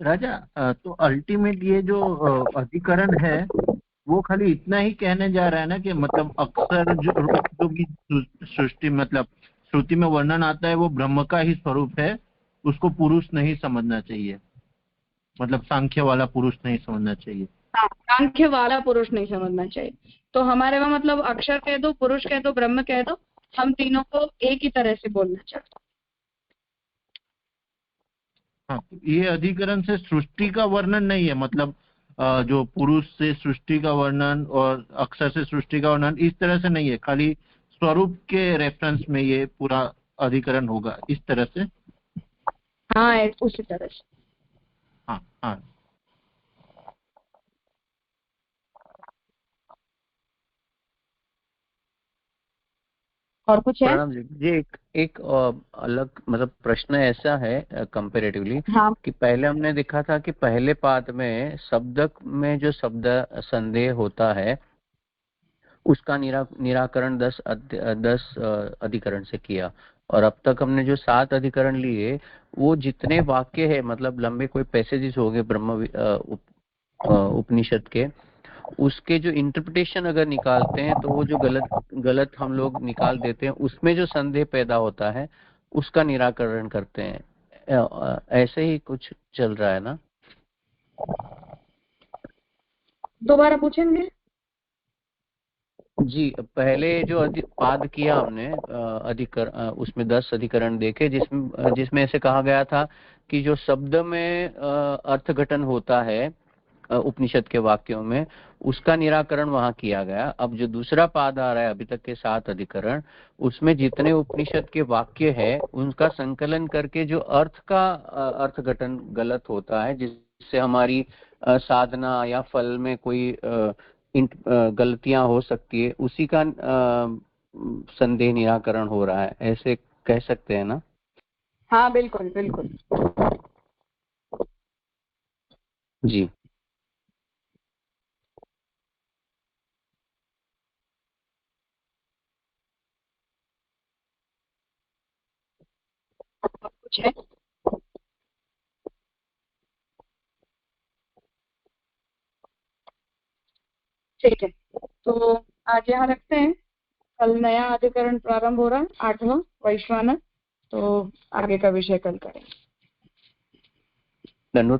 Speaker 5: राजा, तो अल्टीमेट ये जो अधिकरण है वो खाली इतना ही कहने जा रहा है ना कि मतलब अक्सर जो भी सृष्टि मतलब श्रुति में वर्णन आता है वो ब्रह्म का ही स्वरूप है, उसको पुरुष नहीं समझना चाहिए, मतलब सांख्य वाला पुरुष नहीं समझना चाहिए।
Speaker 1: हाँ, सांख्य वाला पुरुष नहीं समझना चाहिए। तो हमारे वहाँ मतलब अक्षर कह दो, पुरुष कह दो, ब्रह्म कह दो, हम तीनों को एक ही तरह से बोलना चाहिए।
Speaker 5: हाँ, ये अधिकरण से सृष्टि का वर्णन नहीं है, मतलब जो पुरुष से सृष्टि का वर्णन और अक्षर से सृष्टि का वर्णन इस तरह से नहीं है, खाली स्वरूप के रेफरेंस में ये पूरा अधिकरण होगा इस तरह से।
Speaker 1: हाँ, उसी तरह से।
Speaker 5: हाँ हाँ।
Speaker 1: और कुछ है?
Speaker 2: जी एक अलग मतलब प्रश्न ऐसा है कंपैरेटिवली,
Speaker 1: हाँ।
Speaker 2: कि पहले हमने देखा था कि पहले पाद में शब्दक में जो शब्द संदेह होता है उसका निराकरण 10 अधिकरण से किया, और अब तक हमने जो 7 अधिकरण लिए वो जितने वाक्य है मतलब लंबे कोई पैसेजेस हो गए ब्रह्म उपनिषद के, उसके जो इंटरप्रिटेशन अगर निकालते हैं तो वो जो गलत हम लोग निकाल देते हैं उसमें जो संदेह पैदा होता है उसका निराकरण करते हैं। ऐसे ही कुछ चल रहा है ना?
Speaker 1: दोबारा पूछेंगे?
Speaker 2: जी, पहले जो पाद किया हमने उसमें 10 अधिकरण देखे, जिसमें ऐसे कहा गया था कि जो शब्द में अर्थघटन होता है उपनिषद के वाक्यों में, उसका निराकरण वहां किया गया। अब जो दूसरा पाद आ रहा है अभी तक के 7 अधिकरण, उसमें जितने उपनिषद के वाक्य है उनका संकलन करके जो अर्थघटन गलत होता है, जिससे हमारी साधना या फल में कोई गलतियां हो सकती है, उसी का संदेह निराकरण हो रहा है, ऐसे कह सकते हैं ना?
Speaker 1: हाँ बिल्कुल बिल्कुल।
Speaker 2: जी।
Speaker 1: कुछ है? ठीक है, तो आज यहाँ रखते हैं। कल नया अधिकरण प्रारंभ हो रहा है, 8वां वैश्वानर। तो आगे का विषय कल करेंगे।
Speaker 2: धन्यवाद।